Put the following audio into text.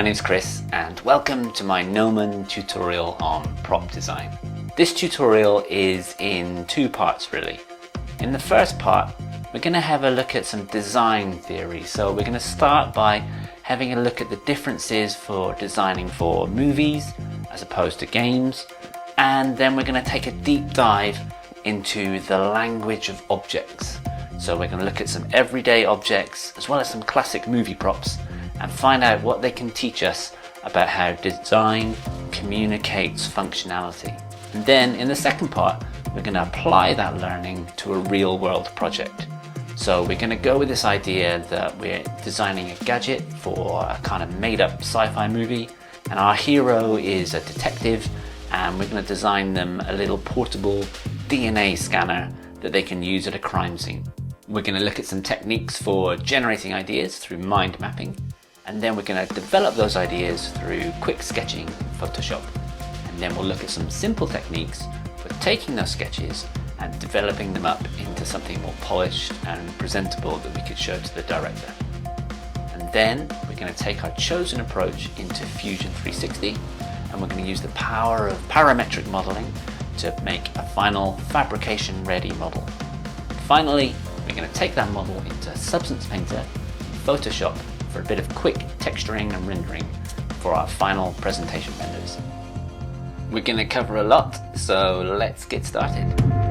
name's Chris and welcome to my Gnomon tutorial on prop design. This tutorial is in two parts really. In the first part, we're going to have a look at some design theory. So we're going to start by having a look at the differences for designing for movies as opposed to games. And then we're going to take a deep dive into the language of objects. So we're going to look at some everyday objects as well as some classic movie props and find out what they can teach us about how design communicates functionality. And then in the second part, we're going to apply that learning to a real world project. So we're going to go with this idea that we're designing a gadget for a kind of made up sci-fi movie, and our hero is a detective, and we're going to design them a little portable DNA scanner that they can use at a crime scene. We're going to look at some techniques for generating ideas through mind mapping, and then we're going to develop those ideas through quick sketching in Photoshop. And then we'll look at some simple techniques for taking those sketches and developing them up into something more polished and presentable that we could show to the director. And then we're going to take our chosen approach into Fusion 360, and we're going to use the power of parametric modeling to make a final fabrication-ready model. And finally, we're going to take that model into Substance Painter, Photoshop, for a bit of quick texturing and rendering for our final presentation renders. We're going to cover a lot, so let's get started.